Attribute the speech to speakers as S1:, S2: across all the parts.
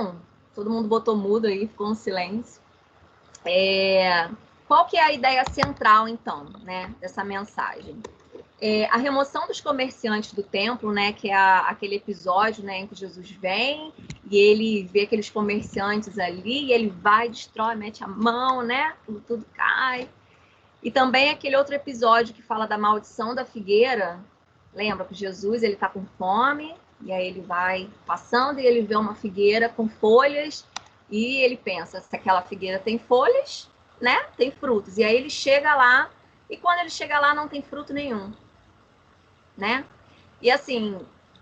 S1: Então, todo mundo botou mudo aí, ficou um silêncio. Qual que é a ideia central, então, né, dessa mensagem? A remoção dos comerciantes do templo, né, que é aquele episódio, né, em que Jesus vem e ele vê aqueles comerciantes ali, e ele vai, destrói, mete a mão, né, tudo cai. E também aquele outro episódio que fala da maldição da figueira. Lembra que Jesus, ele tá com fome, e aí ele vai passando e ele vê uma figueira com folhas, e ele pensa, se aquela figueira tem folhas, né, tem frutos. E aí ele chega lá, e quando ele chega lá não tem fruto nenhum, né? E assim,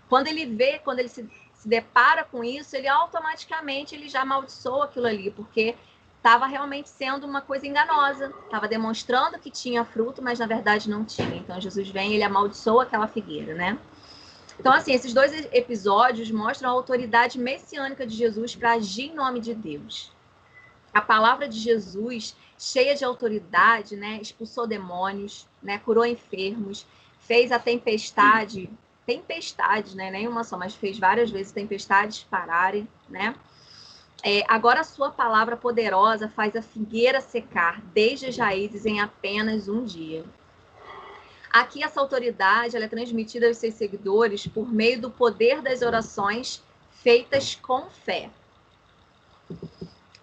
S1: quando ele se depara com isso, ele automaticamente ele já amaldiçoa aquilo ali, porque estava realmente sendo uma coisa enganosa, estava demonstrando que tinha fruto, mas na verdade não tinha. Então Jesus vem e ele amaldiçoa aquela figueira, né? Então, assim, esses dois episódios mostram a autoridade messiânica de Jesus para agir em nome de Deus. A palavra de Jesus, cheia de autoridade, né, expulsou demônios, né, curou enfermos, fez a tempestades, né, nenhuma só, mas fez várias vezes tempestades pararem, né? Agora a sua palavra poderosa faz a figueira secar desde as raízes em apenas um dia. Aqui essa autoridade ela é transmitida aos seus seguidores por meio do poder das orações feitas com fé.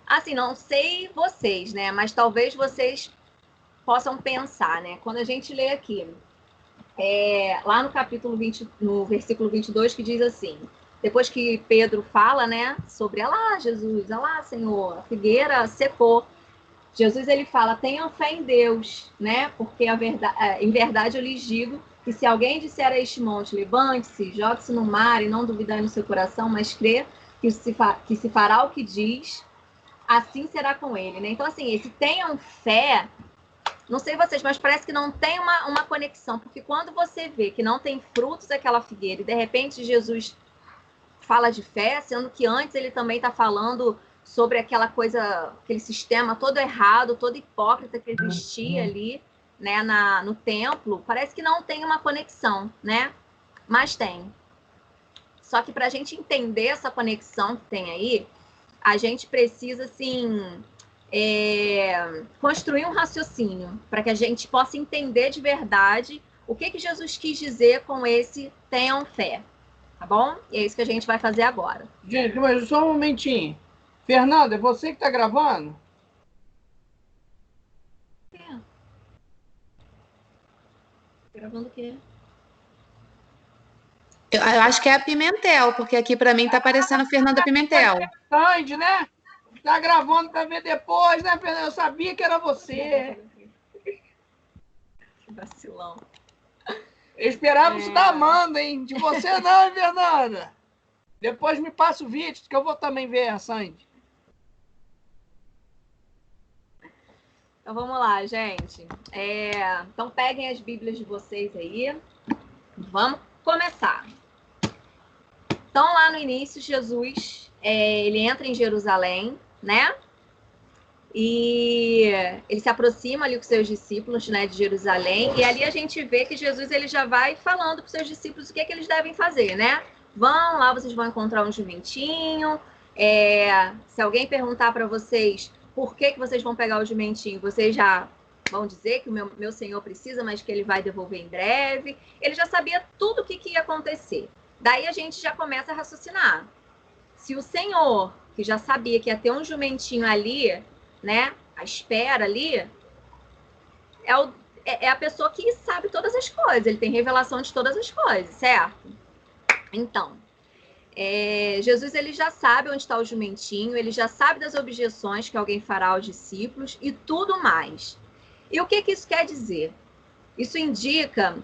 S1: Assim, não sei vocês, né? Mas talvez vocês possam pensar, né? Quando a gente lê aqui, lá no capítulo 20, no versículo 22, que diz assim: depois que Pedro fala, né, sobre, lá, Jesus, lá, Senhor, a figueira secou. Jesus, ele fala, tenham fé em Deus, né, porque em verdade eu lhes digo que se alguém disser a este monte, levante-se, jogue-se no mar e não duvidar no seu coração, mas crê que se fará o que diz, assim será com ele, né? Então, assim, esse tenham fé, não sei vocês, mas parece que não tem uma conexão, porque quando você vê que não tem frutos daquela figueira e de repente Jesus fala de fé, sendo que antes ele também está falando sobre aquela coisa, aquele sistema todo errado, todo hipócrita que existia ali, né, no templo, parece que não tem uma conexão, né? Mas tem. Só que para a gente entender essa conexão que tem aí, a gente precisa, assim, construir um raciocínio para que a gente possa entender de verdade o que Jesus quis dizer com esse tenham fé. Tá bom? E é isso que a gente vai fazer agora.
S2: Gente, mas só um momentinho. Fernanda, é você que tá gravando?
S1: Gravando o quê?
S3: Eu acho que é a Pimentel, porque aqui para mim tá aparecendo Fernanda Pimentel.
S2: Sandy, né? Tá gravando para ver depois, né, Fernanda? Eu sabia que era você.
S1: Que vacilão.
S2: Eu esperava isso da Amanda, hein? De você não, hein, Fernanda? Depois me passa o vídeo, que eu vou também ver a Sandy.
S1: Então vamos lá, gente. Então peguem as Bíblias de vocês aí. Vamos começar. Então lá no início, Jesus, ele entra em Jerusalém, né? E ele se aproxima ali com seus discípulos, né, de Jerusalém. E ali a gente vê que Jesus ele já vai falando para os seus discípulos o que eles devem fazer, né? Vão lá, vocês vão encontrar um jumentinho. Se alguém perguntar para vocês por que vocês vão pegar o jumentinho, vocês já vão dizer que o meu Senhor precisa, mas que ele vai devolver em breve. Ele já sabia tudo o que ia acontecer. Daí a gente já começa a raciocinar. Se o Senhor, que já sabia que ia ter um jumentinho ali, né, à espera ali, é a pessoa que sabe todas as coisas, ele tem revelação de todas as coisas, certo? Então, Jesus ele já sabe onde está o jumentinho, ele já sabe das objeções que alguém fará aos discípulos e tudo mais. E o que isso quer dizer? Isso indica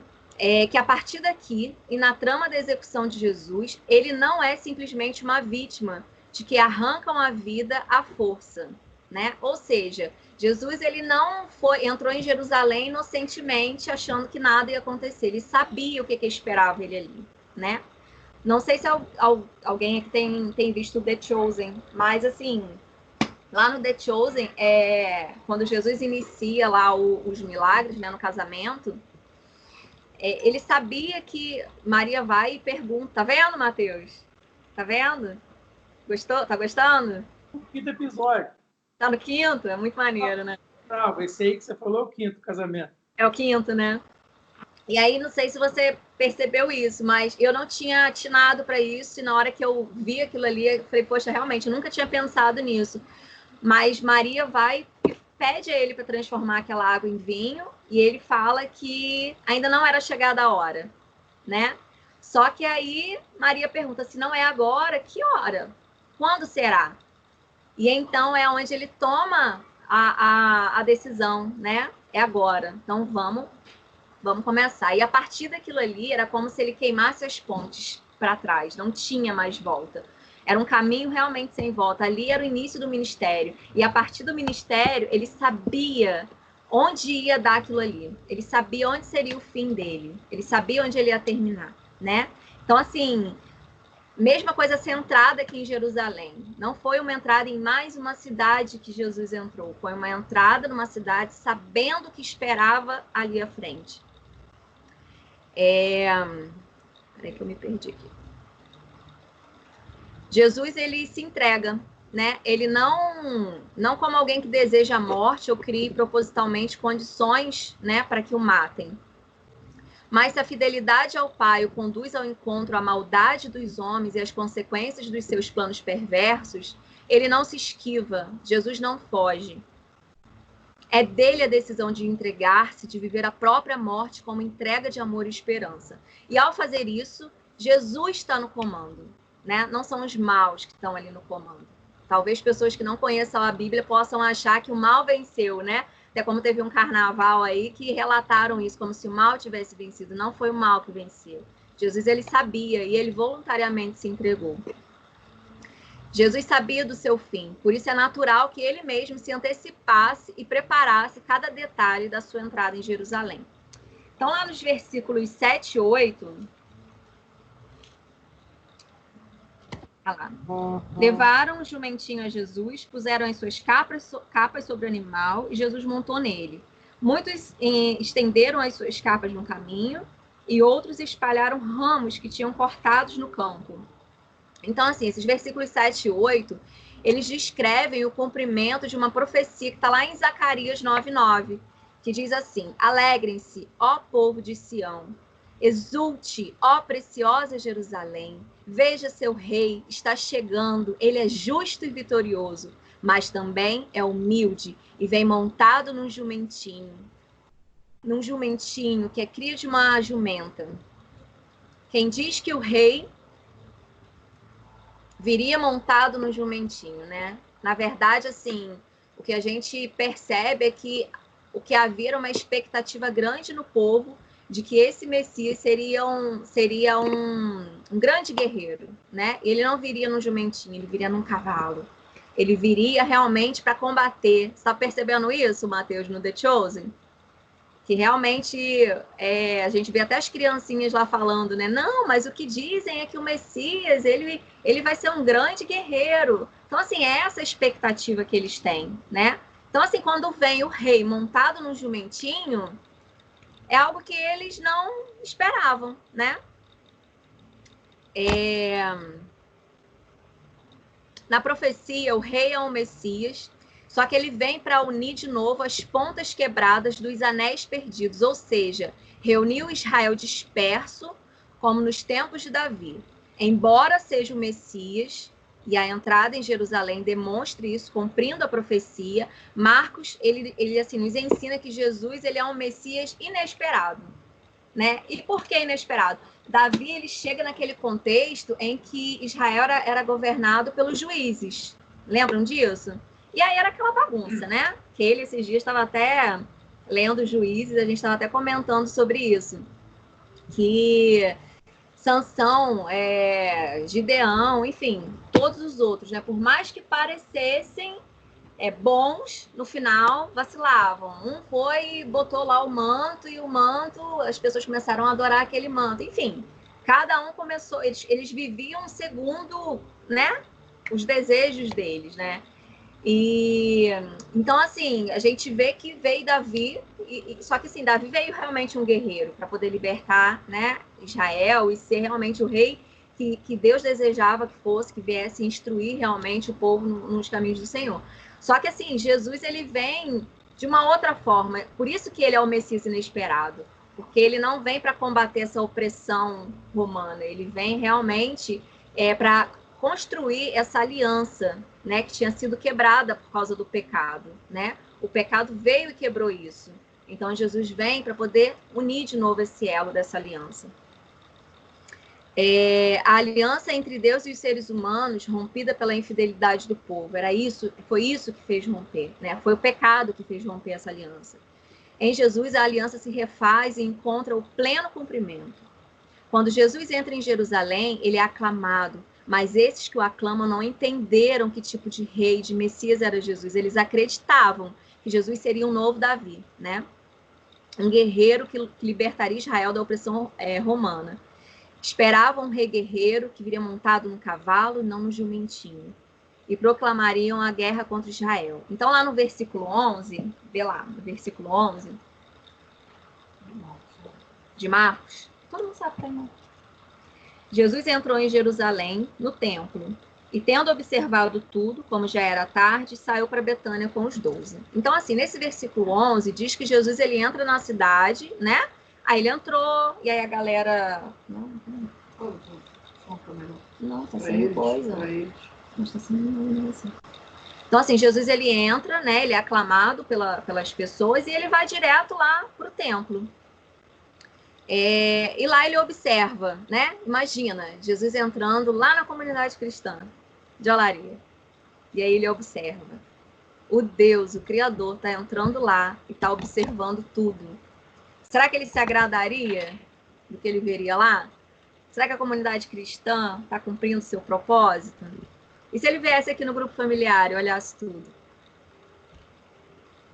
S1: que a partir daqui, e na trama da execução de Jesus, ele não é simplesmente uma vítima de que arrancam a vida à força, né? Ou seja, Jesus ele não entrou em Jerusalém inocentemente achando que nada ia acontecer, ele sabia o que esperava ele ali, né? Não sei se alguém aqui tem visto The Chosen, mas assim, lá no The Chosen, quando Jesus inicia lá os milagres, né, no casamento, ele sabia que Maria vai e pergunta, tá vendo, Mateus? Tá vendo? Gostou? Tá gostando?
S4: O quinto episódio.
S1: Tá no quinto? É muito maneiro, né?
S4: Não, esse aí que você falou é o quinto casamento.
S1: É o quinto, né? E aí, não sei se você percebeu isso, mas eu não tinha atinado para isso, e na hora que eu vi aquilo ali, eu falei, poxa, realmente, eu nunca tinha pensado nisso. Mas Maria vai e pede a ele para transformar aquela água em vinho, e ele fala que ainda não era chegada a hora, né? Só que aí Maria pergunta, se não é agora, que hora? Quando será? E então é onde ele toma a decisão, né? É agora. Então vamos começar. E a partir daquilo ali, era como se ele queimasse as pontes para trás, não tinha mais volta. Era um caminho realmente sem volta. Ali era o início do ministério. E a partir do ministério, ele sabia onde ia dar aquilo ali. Ele sabia onde seria o fim dele. Ele sabia onde ele ia terminar, né? Então, assim, mesma coisa centrada aqui em Jerusalém. Não foi uma entrada em mais uma cidade que Jesus entrou. Foi uma entrada numa cidade sabendo o que esperava ali à frente. Peraí que eu me perdi aqui. Jesus, ele se entrega, né? Ele não como alguém que deseja a morte ou crie propositalmente condições, né, para que o matem. Mas se a fidelidade ao Pai o conduz ao encontro à maldade dos homens e às consequências dos seus planos perversos, ele não se esquiva, Jesus não foge. É dele a decisão de entregar-se, de viver a própria morte como entrega de amor e esperança. E ao fazer isso, Jesus está no comando, né? Não são os maus que estão ali no comando. Talvez pessoas que não conheçam a Bíblia possam achar que o mal venceu, né? Até como teve um carnaval aí que relataram isso, como se o mal tivesse vencido. Não foi o mal que venceu. Jesus, ele sabia e ele voluntariamente se entregou. Jesus sabia do seu fim, por isso é natural que ele mesmo se antecipasse e preparasse cada detalhe da sua entrada em Jerusalém. Então, lá nos versículos 7 e 8... Levaram o jumentinho a Jesus, puseram as suas capas sobre o animal e Jesus montou nele. Muitos estenderam as suas capas no caminho e outros espalharam ramos que tinham cortados no campo. Então, assim, esses versículos 7 e 8, eles descrevem o cumprimento de uma profecia que está lá em Zacarias 9:9, que diz assim: alegrem-se, ó povo de Sião, exulte, ó preciosa Jerusalém, veja seu rei, está chegando, ele é justo e vitorioso, mas também é humilde e vem montado num jumentinho que é cria de uma jumenta. Quem diz que o rei viria montado no jumentinho, né? Na verdade, assim, o que a gente percebe é que o que havia era uma expectativa grande no povo de que esse Messias seria um grande guerreiro, né? Ele não viria no jumentinho, ele viria num cavalo. Ele viria realmente para combater. Você está percebendo isso, Mateus, no The Chosen? Que realmente a gente vê até as criancinhas lá falando, né? Não, mas o que dizem é que o Messias, ele vai ser um grande guerreiro. Então, assim, é essa expectativa que eles têm, né? Então, assim, quando vem o rei montado num jumentinho, é algo que eles não esperavam, né? Na profecia, o rei é um Messias, só que ele vem para unir de novo as pontas quebradas dos anéis perdidos, ou seja, reunir o Israel disperso, como nos tempos de Davi. Embora seja o Messias, e a entrada em Jerusalém demonstre isso, cumprindo a profecia, Marcos, ele assim, nos ensina que Jesus ele é um Messias inesperado, né? E por que inesperado? Davi ele chega naquele contexto em que Israel era governado pelos juízes. Lembram disso? E aí era aquela bagunça, né? Que ele esses dias estava até lendo Juízes, a gente estava até comentando sobre isso. Que Sansão, Gideão, enfim, todos os outros, né? Por mais que parecessem bons, no final vacilavam. Um foi e botou lá o manto, e o manto, as pessoas começaram a adorar aquele manto. Enfim, cada um começou, eles viviam segundo, né, os desejos deles, né? E então, assim, a gente vê que veio Davi, só que assim, Davi veio realmente um guerreiro para poder libertar, né, Israel e ser realmente o rei que Deus desejava que fosse, que viesse instruir realmente o povo nos caminhos do Senhor. Só que assim, Jesus ele vem de uma outra forma, por isso que ele é o Messias inesperado, porque ele não vem para combater essa opressão romana, ele vem realmente para construir essa aliança, né, que tinha sido quebrada por causa do pecado, né? O pecado veio e quebrou isso. Então Jesus vem para poder unir de novo esse elo dessa aliança. A aliança entre Deus e os seres humanos, rompida pela infidelidade do povo, foi isso que fez romper, né? Foi o pecado que fez romper essa aliança. Em Jesus, a aliança se refaz e encontra o pleno cumprimento. Quando Jesus entra em Jerusalém, ele é aclamado, mas esses que o aclamam não entenderam que tipo de rei, de Messias era Jesus. Eles acreditavam que Jesus seria um novo Davi, né? Um guerreiro que libertaria Israel da opressão romana. Esperavam um rei guerreiro que viria montado no cavalo, não no jumentinho. E proclamariam a guerra contra Israel. Então, lá no versículo 11, vê lá, no versículo 11 de Marcos, todo mundo sabe que é Marcos. Jesus entrou em Jerusalém, no templo, e tendo observado tudo, como já era tarde, saiu para Betânia com os 12. Então, assim, nesse versículo 11, diz que Jesus ele entra na cidade, né? Aí ele entrou, e aí a galera... Não, tá sendo coisa. Não está sendo assim. Então, assim, Jesus ele entra, né? Ele é aclamado pelas pessoas e ele vai direto lá para o templo. E lá ele observa, né? Imagina, Jesus entrando lá na comunidade cristã de Olaria. E aí ele observa. O Deus, o Criador, está entrando lá e está observando tudo. Será que ele se agradaria do que ele veria lá? Será que a comunidade cristã está cumprindo seu propósito? E se ele viesse aqui no grupo familiar e olhasse tudo?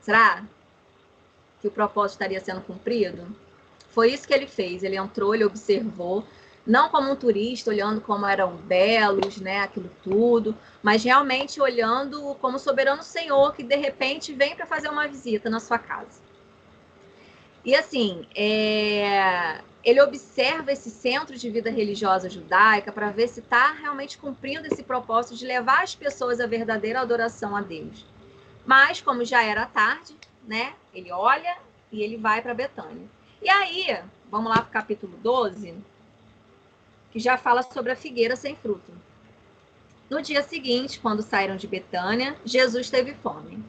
S1: Será que o propósito estaria sendo cumprido? Foi isso que ele fez. Ele entrou, ele observou, não como um turista, olhando como eram belos, né, aquilo tudo, mas realmente olhando como soberano Senhor, que de repente vem para fazer uma visita na sua casa. E assim, ele observa esse centro de vida religiosa judaica para ver se está realmente cumprindo esse propósito de levar as pessoas à verdadeira adoração a Deus. Mas, como já era tarde, né, ele olha e ele vai para Betânia. E aí, vamos lá para o capítulo 12, que já fala sobre a figueira sem fruto. No dia seguinte, quando saíram de Betânia, Jesus teve fome.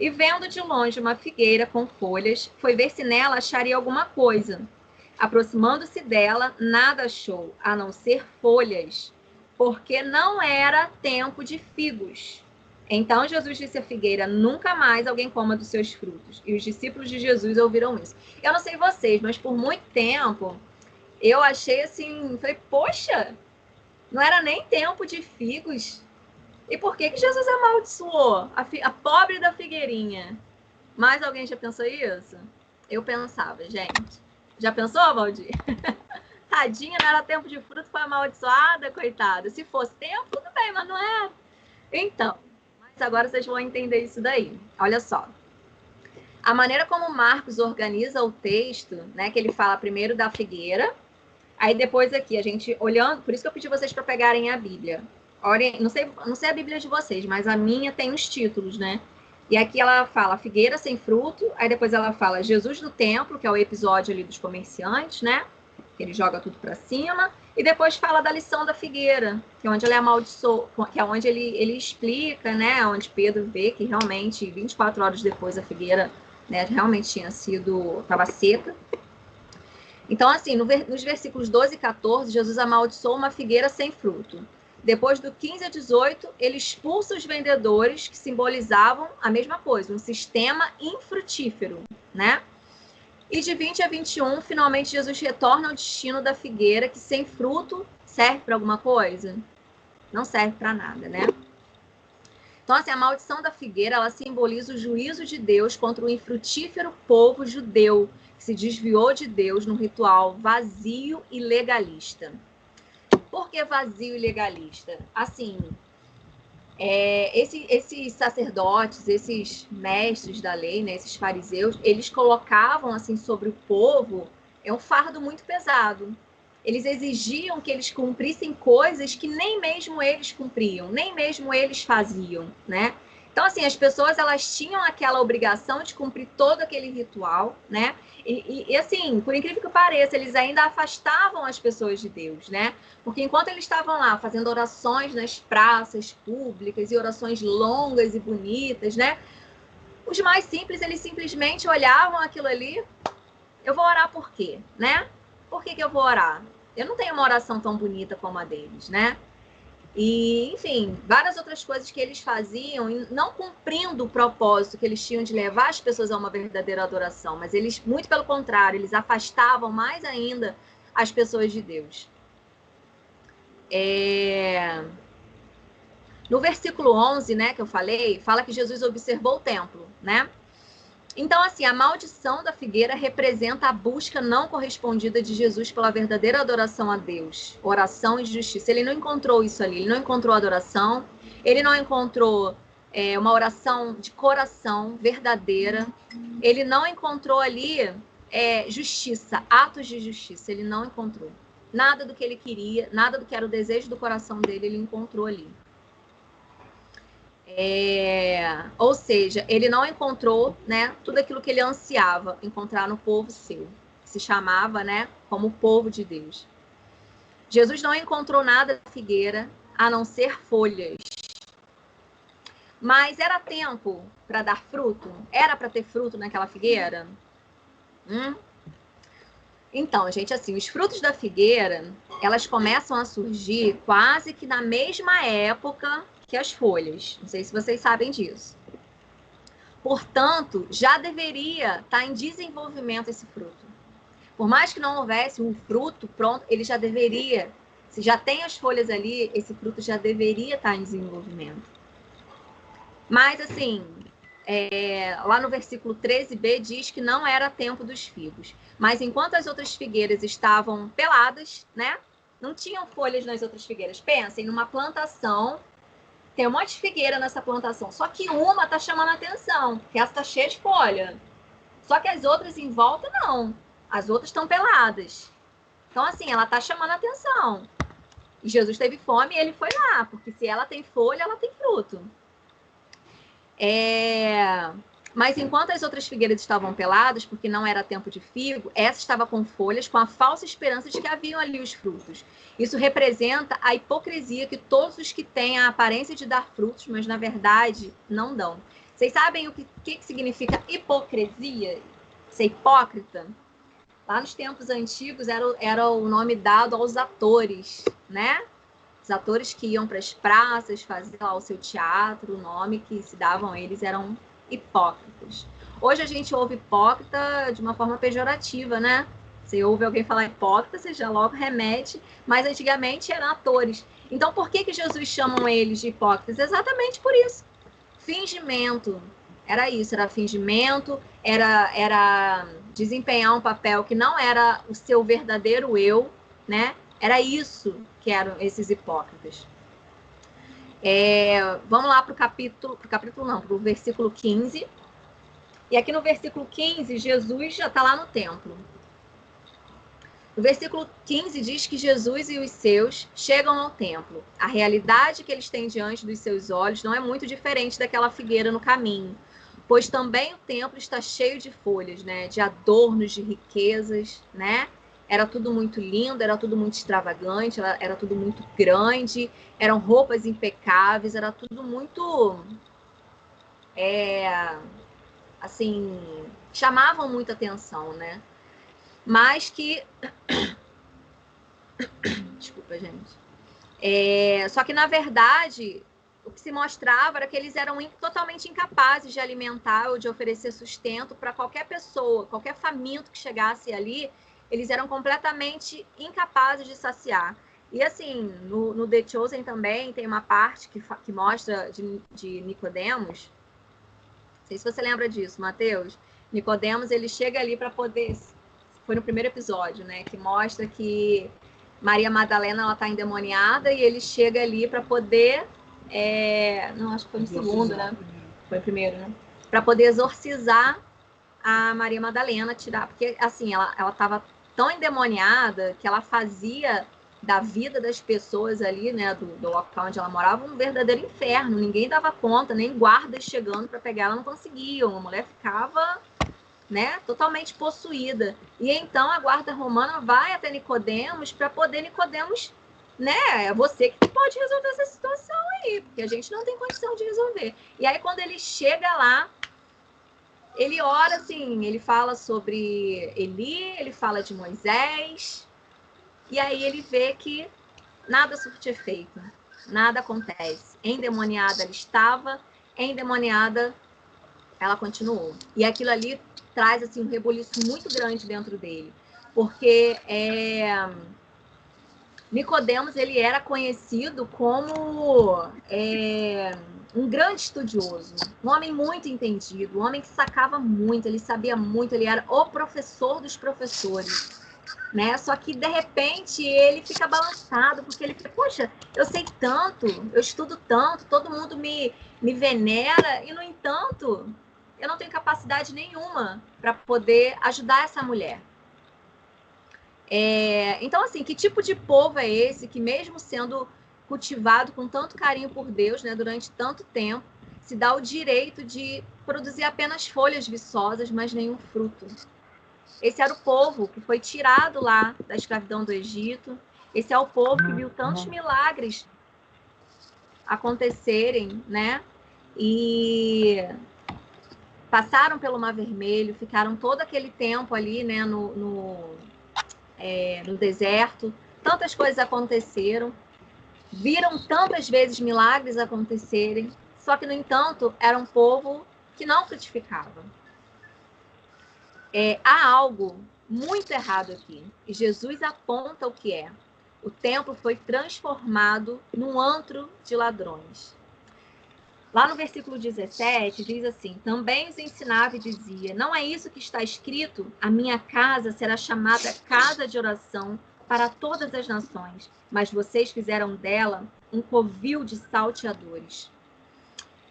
S1: E vendo de longe uma figueira com folhas, foi ver se nela acharia alguma coisa. Aproximando-se dela, nada achou, a não ser folhas, porque não era tempo de figos. Então Jesus disse à figueira, nunca mais alguém coma dos seus frutos. E os discípulos de Jesus ouviram isso. Eu não sei vocês, mas por muito tempo, eu achei assim, falei, poxa, não era nem tempo de figos. E por que Jesus amaldiçoou a pobre da figueirinha? Mais alguém já pensou isso? Eu pensava, gente. Já pensou, Valdir? Tadinha, não era tempo de fruto, foi amaldiçoada, coitada. Se fosse tempo, tudo bem, mas não era. Então, mas agora vocês vão entender isso daí. Olha só. A maneira como Marcos organiza o texto, né, que ele fala primeiro da figueira, aí depois aqui, a gente olhando, por isso que eu pedi vocês para pegarem a Bíblia. Olhem, não sei a Bíblia de vocês, mas a minha tem os títulos, né? E aqui ela fala figueira sem fruto, aí depois ela fala Jesus no templo, que é o episódio ali dos comerciantes, né? Ele joga tudo para cima, e depois fala da lição da figueira, que é onde ele amaldiçoou, que é onde ele explica, né? Onde Pedro vê que realmente 24 horas depois a figueira, né, realmente estava seca. Então, assim, nos versículos 12 e 14, Jesus amaldiçoou uma figueira sem fruto. Depois do 15 a 18, ele expulsa os vendedores que simbolizavam a mesma coisa, um sistema infrutífero, né? E de 20 a 21, finalmente Jesus retorna ao destino da figueira, que sem fruto serve para alguma coisa? Não serve para nada, né? Então, assim, a maldição da figueira, ela simboliza o juízo de Deus contra o infrutífero povo judeu, que se desviou de Deus num ritual vazio e legalista. Por que vazio e legalista? Assim, esses sacerdotes, esses mestres da lei, né, esses fariseus, eles colocavam assim sobre o povo um fardo muito pesado. Eles exigiam que eles cumprissem coisas que nem mesmo eles cumpriam, nem mesmo eles faziam, né? Então, assim, as pessoas, elas tinham aquela obrigação de cumprir todo aquele ritual, né? E assim, por incrível que pareça, eles ainda afastavam as pessoas de Deus, né? Porque enquanto eles estavam lá fazendo orações nas praças públicas e orações longas e bonitas, né? Os mais simples, eles simplesmente olhavam aquilo ali. Eu vou orar por quê, né? Por que eu vou orar? Eu não tenho uma oração tão bonita como a deles, né? E, enfim, várias outras coisas que eles faziam, não cumprindo o propósito que eles tinham de levar as pessoas a uma verdadeira adoração, mas eles, muito pelo contrário, eles afastavam mais ainda as pessoas de Deus. No versículo 11, né, que eu falei, fala que Jesus observou o templo, né? Então, assim, a maldição da figueira representa a busca não correspondida de Jesus pela verdadeira adoração a Deus, oração e justiça. Ele não encontrou isso ali, ele não encontrou adoração, ele não encontrou uma oração de coração verdadeira, ele não encontrou ali justiça, atos de justiça, ele não encontrou. Nada do que ele queria, nada do que era o desejo do coração dele, ele encontrou ali. Ou seja, ele não encontrou, né, tudo aquilo que ele ansiava encontrar no povo seu, que se chamava, né, como povo de Deus. Jesus não encontrou nada na figueira a não ser folhas. Mas era tempo para dar fruto? Era para ter fruto naquela figueira? Então, gente, assim, os frutos da figueira, elas começam a surgir quase que na mesma época que as folhas. Não sei se vocês sabem disso. Portanto, já deveria estar em desenvolvimento esse fruto. Por mais que não houvesse um fruto pronto, ele já deveria, se já tem as folhas ali, esse fruto já deveria estar em desenvolvimento. Mas, assim, lá no versículo 13b diz que não era tempo dos figos. Mas enquanto as outras figueiras estavam peladas, né? Não tinham folhas nas outras figueiras. Pensem numa plantação. Tem um monte de figueira nessa plantação. Só que uma está chamando a atenção, porque essa está cheia de folha. Só que as outras em volta, não. As outras estão peladas. Então, assim, ela está chamando a atenção. E Jesus teve fome e ele foi lá, porque se ela tem folha, ela tem fruto. Mas enquanto as outras figueiras estavam peladas, porque não era tempo de figo, essa estava com folhas, com a falsa esperança de que haviam ali os frutos. Isso representa a hipocrisia que todos os que têm a aparência de dar frutos, mas na verdade não dão. Vocês sabem o que significa hipocrisia? Ser hipócrita? Lá nos tempos antigos era o nome dado aos atores, né? Os atores que iam para as praças fazer lá o seu teatro, o nome que se davam a eles eram hipócritas. Hoje a gente ouve hipócrita de uma forma pejorativa, né? Você ouve alguém falar hipócrita, você já logo remete, mas antigamente eram atores. Então, por que Jesus chamam eles de hipócritas? Exatamente por isso. Fingimento. Era isso, era fingimento, era desempenhar um papel que não era o seu verdadeiro eu, né? Era isso que eram esses hipócritas. Vamos lá para o versículo 15. E aqui no versículo 15, Jesus já está lá no templo. O versículo 15 diz que Jesus e os seus chegam ao templo. A realidade que eles têm diante dos seus olhos não é muito diferente daquela figueira no caminho, pois também o templo está cheio de folhas, né, de adornos, de riquezas, né? Era tudo muito lindo, era tudo muito extravagante, era tudo muito grande, eram roupas impecáveis, era tudo muito, assim, chamavam muita atenção, né? Mas que... Desculpa, gente. Só que, na verdade, o que se mostrava era que eles eram totalmente incapazes de alimentar ou de oferecer sustento para qualquer pessoa, qualquer faminto que chegasse ali, eles eram completamente incapazes de saciar. E assim, no The Chosen também tem uma parte que mostra de Nicodemos. Não sei se você lembra disso, Mateus. Nicodemos, ele chega ali para poder... Foi no primeiro episódio, né? Que mostra que Maria Madalena, ela tá endemoniada e ele chega ali para poder... Não, acho que foi no segundo, né? Foi o primeiro, né? Para poder exorcizar a Maria Madalena, tirar... Porque, assim, ela estava tão endemoniada que ela fazia da vida das pessoas ali, né, do local onde ela morava, um verdadeiro inferno. Ninguém dava conta, nem guardas chegando para pegar ela não conseguiam. A mulher ficava, né, totalmente possuída. E então a guarda romana vai até Nicodemos para poder Nicodemos, né, é você que pode resolver essa situação aí, porque a gente não tem condição de resolver. E aí quando ele chega lá, ele ora assim, ele fala sobre Eli, ele fala de Moisés, e aí ele vê que nada surte efeito, nada acontece. Endemoniada ela estava, endemoniada ela continuou. E aquilo ali traz assim um rebuliço muito grande dentro dele, porque Nicodemos ele era conhecido como um grande estudioso, um homem muito entendido, um homem que sacava muito, ele sabia muito, ele era o professor dos professores. Né? Só que, de repente, ele fica balançado, porque ele fica, poxa, eu sei tanto, eu estudo tanto, todo mundo me venera, e, no entanto, eu não tenho capacidade nenhuma para poder ajudar essa mulher. Então, assim, que tipo de povo é esse que, mesmo sendo cultivado com tanto carinho por Deus, né, durante tanto tempo, se dá o direito de produzir apenas folhas viçosas, mas nenhum fruto? Esse era o povo que foi tirado lá da escravidão do Egito. Esse é o povo que viu tantos milagres acontecerem, né? E passaram pelo Mar Vermelho, ficaram todo aquele tempo ali, né, no deserto. Tantas coisas aconteceram, viram tantas vezes milagres acontecerem, só que, no entanto, era um povo que não frutificava. Há algo muito errado aqui. E Jesus aponta o que é. O templo foi transformado num antro de ladrões. Lá no versículo 17, diz assim: também os ensinava e dizia, não é isso que está escrito? A minha casa será chamada casa de oração para todas as nações, mas vocês fizeram dela um covil de salteadores.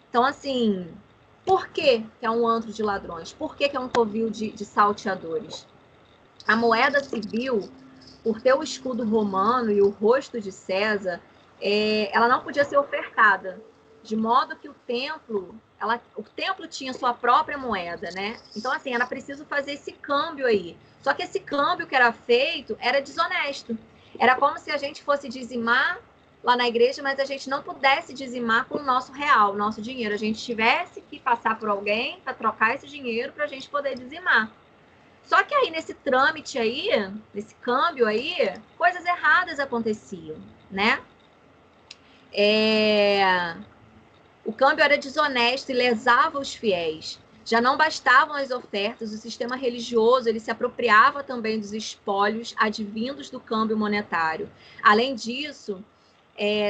S1: Então, assim, por que é um antro de ladrões? Por que é um covil de salteadores? A moeda civil, por ter o escudo romano e o rosto de César, ela não podia ser ofertada, de modo que o templo tinha sua própria moeda, né? Então, assim, era preciso fazer esse câmbio aí. Só que esse câmbio que era feito era desonesto. Era como se a gente fosse dizimar lá na igreja, mas a gente não pudesse dizimar com o nosso real, o nosso dinheiro. A gente tivesse que passar por alguém para trocar esse dinheiro para a gente poder dizimar. Só que aí, nesse trâmite aí, nesse câmbio aí, coisas erradas aconteciam, né? O câmbio era desonesto e lesava os fiéis. Já não bastavam as ofertas, o sistema religioso ele se apropriava também dos espólios advindos do câmbio monetário. Além disso,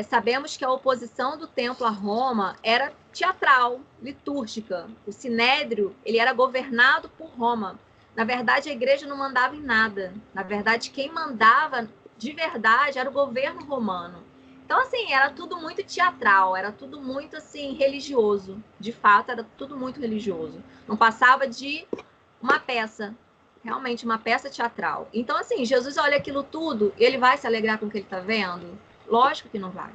S1: sabemos que a oposição do templo a Roma era teatral, litúrgica. O sinédrio ele era governado por Roma. Na verdade, a igreja não mandava em nada. Na verdade, quem mandava de verdade era o governo romano. Então, assim, era tudo muito teatral, era tudo muito, assim, religioso. De fato, era tudo muito religioso. Não passava de uma peça, realmente uma peça teatral. Então, assim, Jesus olha aquilo tudo e ele vai se alegrar com o que ele está vendo? Lógico que não vai.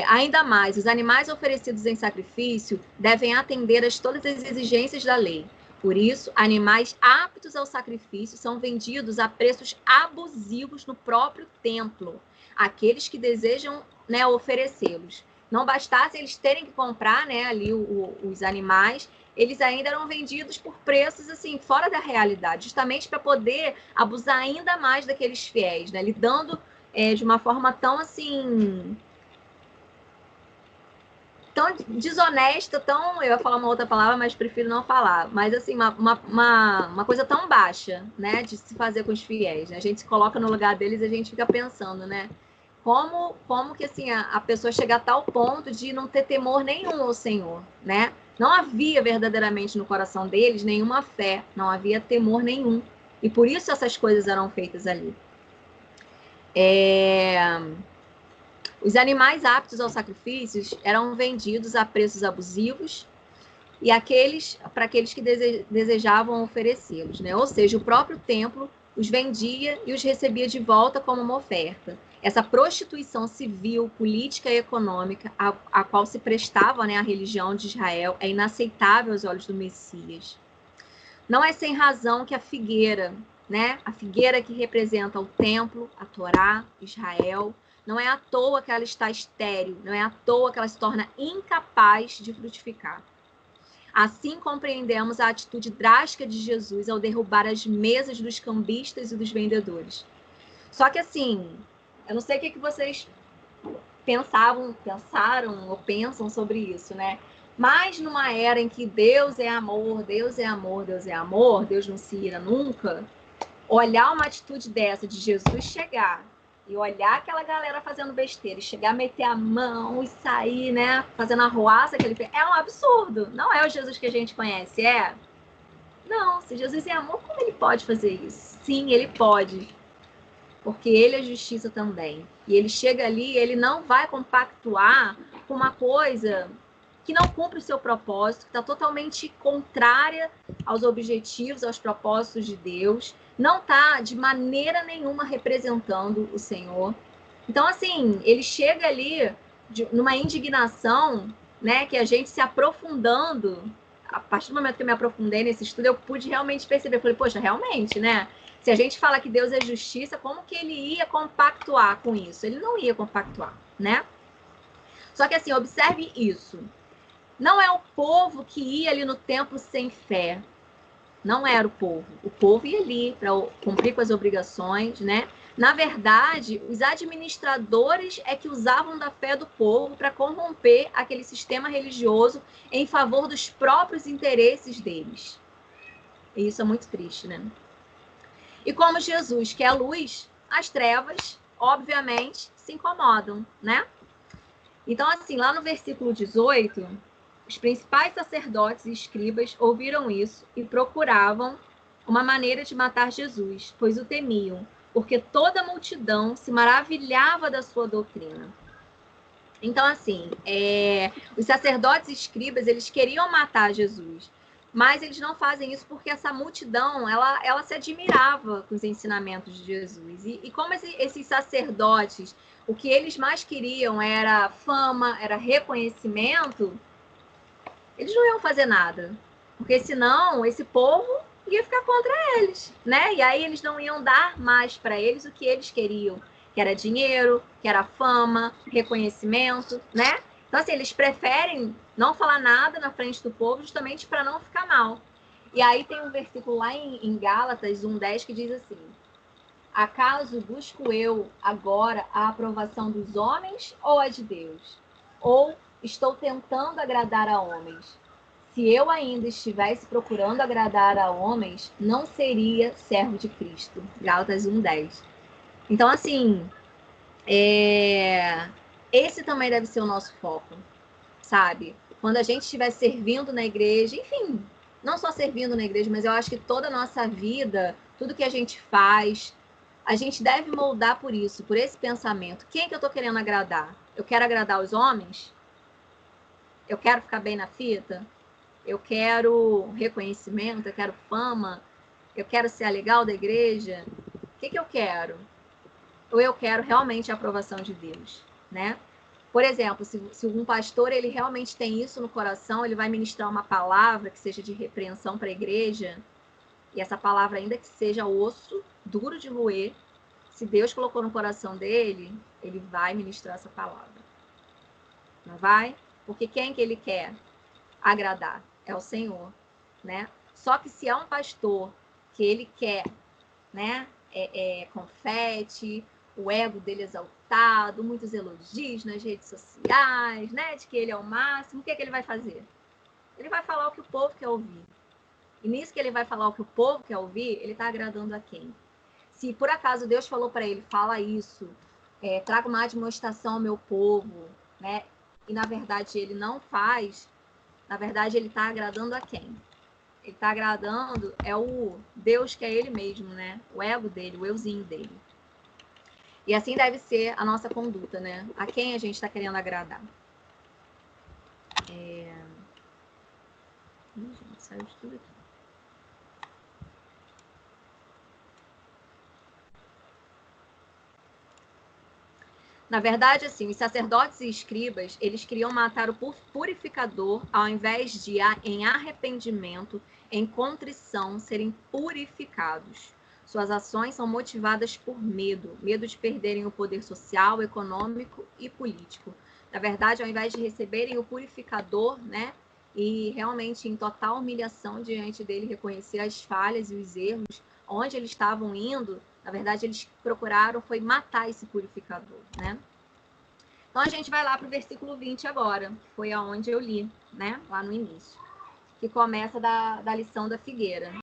S1: Ainda mais, os animais oferecidos em sacrifício devem atender a todas as exigências da lei. Por isso, animais aptos ao sacrifício são vendidos a preços abusivos no próprio templo. Aqueles que desejam, né, oferecê-los. Não bastasse eles terem que comprar, né, ali os animais, eles ainda eram vendidos por preços assim fora da realidade, justamente para poder abusar ainda mais daqueles fiéis, né, lidando de uma forma tão assim, tão desonesta, tão, eu ia falar uma outra palavra, mas prefiro não falar, mas assim, uma coisa tão baixa, né, de se fazer com os fiéis, né? A gente se coloca no lugar deles e a gente fica pensando, né, como que assim, a pessoa chega a tal ponto de não ter temor nenhum ao Senhor, né? Não havia verdadeiramente no coração deles nenhuma fé, não havia temor nenhum, e por isso essas coisas eram feitas ali. Os animais aptos aos sacrifícios eram vendidos a preços abusivos e para aqueles que desejavam oferecê-los, né? Ou seja, o próprio templo os vendia e os recebia de volta como uma oferta. Essa prostituição civil, política e econômica a qual se prestava, né, a religião de Israel é inaceitável aos olhos do Messias. Não é sem razão que a figueira, né, a figueira que representa o templo, a Torá, Israel, não é à toa que ela está estéril, não é à toa que ela se torna incapaz de frutificar. Assim compreendemos a atitude drástica de Jesus ao derrubar as mesas dos cambistas e dos vendedores. Só que assim, eu não sei o que vocês pensaram ou pensam sobre isso, né? Mas numa era em que Deus é amor, Deus é amor, Deus é amor, Deus não se ira nunca, olhar uma atitude dessa de Jesus chegar e olhar aquela galera fazendo besteira e chegar a meter a mão e sair, né, fazendo a arruaça que ele fez, é um absurdo. Não é o Jesus que a gente conhece, é? Não, se Jesus é amor, como ele pode fazer isso? Sim, ele pode. Porque ele é justiça também. E ele chega ali, ele não vai compactuar com uma coisa que não cumpre o seu propósito, que está totalmente contrária aos objetivos, aos propósitos de Deus, não está de maneira nenhuma representando o Senhor. Então, assim, ele chega ali numa indignação, né, que a gente se aprofundando, a partir do momento que eu me aprofundei nesse estudo, eu pude realmente perceber, eu falei, poxa, realmente, né? Se a gente fala que Deus é justiça, como que ele ia compactuar com isso? Ele não ia compactuar, né? Só que assim, observe isso. Não é o povo que ia ali no templo sem fé. Não era o povo. O povo ia ali para cumprir com as obrigações, né? Na verdade, os administradores é que usavam da fé do povo para corromper aquele sistema religioso em favor dos próprios interesses deles. E isso é muito triste, né? E como Jesus quer luz, as trevas, obviamente, se incomodam, né? Então, assim, lá no versículo 18, os principais sacerdotes e escribas ouviram isso e procuravam uma maneira de matar Jesus, pois o temiam, porque toda a multidão se maravilhava da sua doutrina. Então, assim, os sacerdotes e escribas, eles queriam matar Jesus, mas eles não fazem isso porque essa multidão, ela se admirava com os ensinamentos de Jesus. E como esses sacerdotes, o que eles mais queriam era fama, era reconhecimento, eles não iam fazer nada. Porque senão esse povo ia ficar contra eles, né? E aí eles não iam dar mais para eles o que eles queriam, que era dinheiro, que era fama, reconhecimento, né? Então, assim, eles preferem não falar nada na frente do povo justamente para não ficar mal. E aí tem um versículo lá em Gálatas 1:10 que diz assim: acaso busco eu agora a aprovação dos homens ou a de Deus? Ou estou tentando agradar a homens? Se eu ainda estivesse procurando agradar a homens, não seria servo de Cristo. Gálatas 1:10. Então, assim, esse também deve ser o nosso foco, sabe? Quando a gente estiver servindo na igreja, enfim, não só servindo na igreja, mas eu acho que toda a nossa vida, tudo que a gente faz, a gente deve moldar por isso, por esse pensamento. Quem que eu estou querendo agradar? Eu quero agradar os homens? Eu quero ficar bem na fita? Eu quero reconhecimento? Eu quero fama? Eu quero ser a legal da igreja? O que eu quero? Ou eu quero realmente a aprovação de Deus, né? Por exemplo, se um pastor ele realmente tem isso no coração, ele vai ministrar uma palavra que seja de repreensão para a igreja, e essa palavra, ainda que seja osso, duro de roer, se Deus colocou no coração dele, ele vai ministrar essa palavra. Não vai? Porque quem que ele quer agradar? É o Senhor, né? Só que se é um pastor que ele quer, né, confete, o ego dele exaltado, muitos elogios nas redes sociais, né, de que ele é o máximo, o que ele vai fazer? Ele vai falar o que o povo quer ouvir. E nisso que ele vai falar o que o povo quer ouvir, ele está agradando a quem? Se por acaso Deus falou para ele, fala isso, traga uma admoestação ao meu povo, né, e na verdade ele não faz, na verdade ele está agradando a quem? Ele está agradando o Deus que é ele mesmo, né? O ego dele, o euzinho dele. E assim deve ser a nossa conduta, né? A quem a gente está querendo agradar. Gente, saiu de tudo aqui. Na verdade, assim, os sacerdotes e escribas, eles queriam matar o purificador ao invés de, em arrependimento, em contrição, serem purificados. Suas ações são motivadas por medo de perderem o poder social, econômico e político. Na verdade, ao invés de receberem o purificador, né, e realmente em total humilhação diante dele reconhecer as falhas e os erros, onde eles estavam indo, na verdade, eles procuraram foi matar esse purificador, né? Então, a gente vai lá para o versículo 20 agora, que foi aonde eu li, né? Lá no início, que começa da lição da figueira.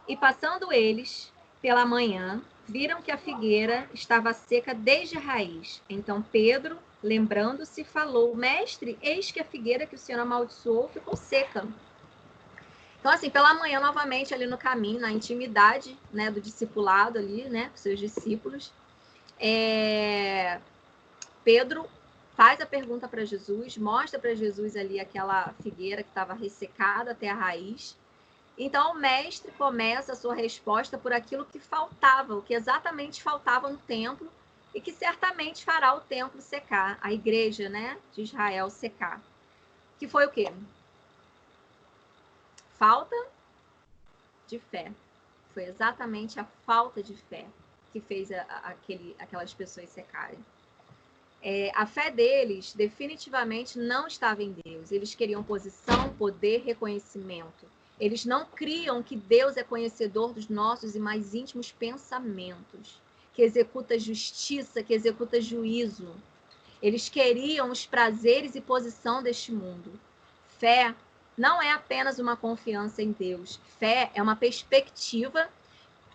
S1: E passando eles pela manhã, viram que a figueira estava seca desde a raiz. Então, Pedro, lembrando-se, falou: Mestre, eis que a figueira que o Senhor amaldiçoou ficou seca. Então, assim, pela manhã, novamente, ali no caminho, na intimidade, né, do discipulado ali, né, com seus discípulos, Pedro faz a pergunta para Jesus, mostra para Jesus ali aquela figueira que estava ressecada até a raiz. Então, o mestre começa a sua resposta por aquilo que faltava, o que exatamente faltava no templo e que certamente fará o templo secar, a igreja, né, de Israel secar. Que foi o quê? Falta de fé. Foi exatamente a falta de fé que fez aquelas pessoas secarem. A fé deles definitivamente não estava em Deus. Eles queriam posição, poder, reconhecimento. Eles não criam que Deus é conhecedor dos nossos e mais íntimos pensamentos, que executa justiça, que executa juízo. Eles queriam os prazeres e posição deste mundo. Fé não é apenas uma confiança em Deus. Fé é uma perspectiva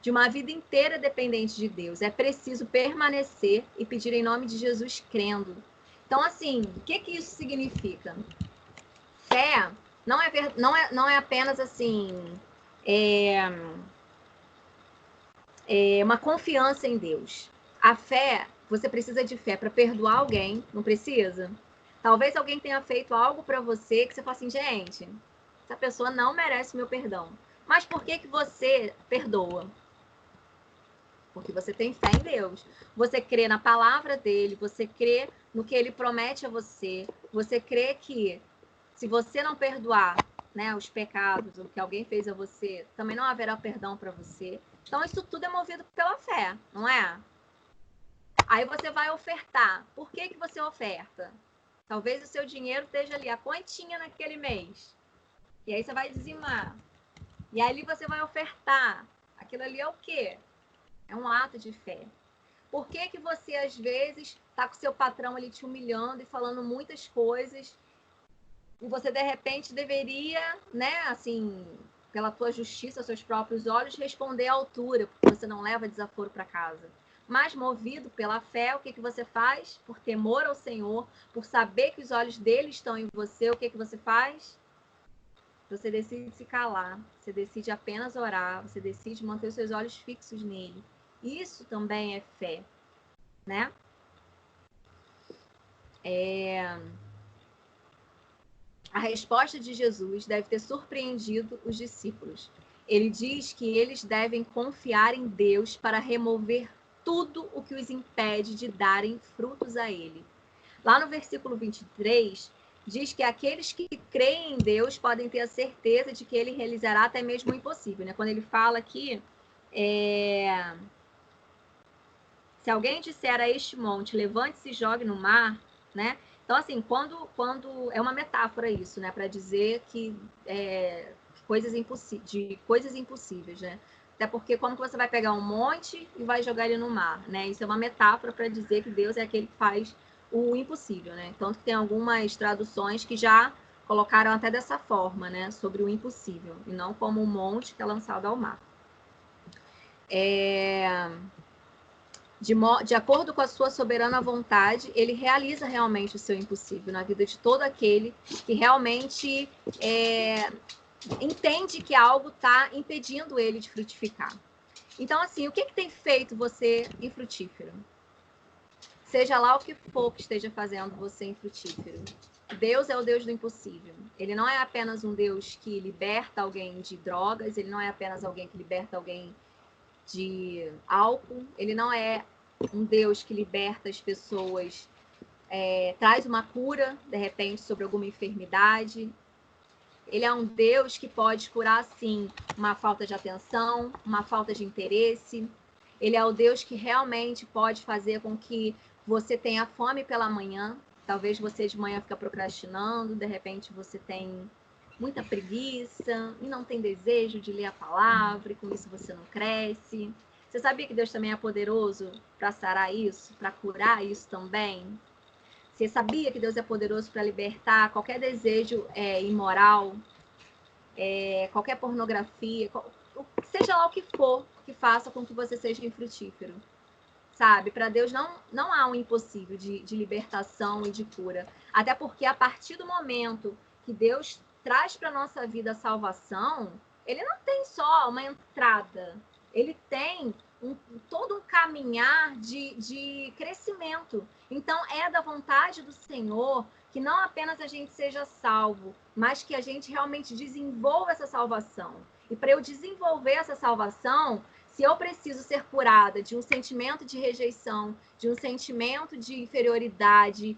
S1: de uma vida inteira dependente de Deus. É preciso permanecer e pedir em nome de Jesus crendo. Então, assim, o que isso significa? Fé não é apenas assim uma confiança em Deus. A fé, você precisa de fé para perdoar alguém, não precisa? Talvez alguém tenha feito algo para você que você fala assim, gente, essa pessoa não merece meu perdão. Mas por que você perdoa? Porque você tem fé em Deus. Você crê na palavra dele, você crê no que ele promete a você. Você crê que se você não perdoar, né, os pecados, o que alguém fez a você, também não haverá perdão para você. Então, isso tudo é movido pela fé, não é? Aí você vai ofertar. Por que você oferta? Talvez o seu dinheiro esteja ali, a continha naquele mês. E aí você vai dizimar. E aí você vai ofertar. Aquilo ali é o quê? É um ato de fé. Por que você, às vezes, está com seu patrão ali te humilhando e falando muitas coisas e você, de repente, deveria, né, assim, pela tua justiça, aos seus próprios olhos, responder à altura, porque você não leva desaforo para casa. Mas, movido pela fé, o que você faz? Por temor ao Senhor, por saber que os olhos dele estão em você, o que você faz? Você decide se calar, você decide apenas orar, você decide manter os seus olhos fixos nele. Isso também é fé, né? A resposta de Jesus deve ter surpreendido os discípulos. Ele diz que eles devem confiar em Deus para remover tudo o que os impede de darem frutos a ele. Lá no versículo 23, diz que aqueles que creem em Deus podem ter a certeza de que ele realizará até mesmo o impossível, né? Quando ele fala aqui, se alguém disser a este monte, levante-se e jogue no mar, né? Então, assim, quando é uma metáfora isso, né? Para dizer que coisas impossíveis, né? Até porque como que você vai pegar um monte e vai jogar ele no mar, né? Isso é uma metáfora para dizer que Deus é aquele que faz o impossível, né? Tanto que tem algumas traduções que já colocaram até dessa forma, né? Sobre o impossível, e não como um monte que é lançado ao mar. De acordo com a sua soberana vontade, ele realiza realmente o seu impossível na vida de todo aquele que realmente entende que algo está impedindo ele de frutificar. Então, assim, o que tem feito você infrutífero? Seja lá o que for que esteja fazendo você infrutífero. Deus é o Deus do impossível. Ele não é apenas um Deus que liberta alguém de drogas, ele não é apenas alguém que liberta alguém de álcool, ele não é um Deus que liberta as pessoas, traz uma cura, de repente, sobre alguma enfermidade. Ele é um Deus que pode curar, sim, uma falta de atenção, uma falta de interesse. Ele é o Deus que realmente pode fazer com que você tenha fome pela manhã. Talvez você de manhã fica procrastinando, de repente você tem muita preguiça e não tem desejo de ler a palavra, e com isso você não cresce. Você sabia que Deus também é poderoso para sarar isso, para curar isso também? Você sabia que Deus é poderoso para libertar qualquer desejo imoral, qualquer pornografia, seja lá o que for que faça com que você seja infrutífero? Sabe? Para Deus não há um impossível de libertação e de cura. Até porque a partir do momento que Deus traz para a nossa vida a salvação, ele não tem só uma entrada, ele tem todo um caminhar de crescimento. Então, é da vontade do Senhor que não apenas a gente seja salvo, mas que a gente realmente desenvolva essa salvação. E para eu desenvolver essa salvação, se eu preciso ser curada de um sentimento de rejeição, de um sentimento de inferioridade,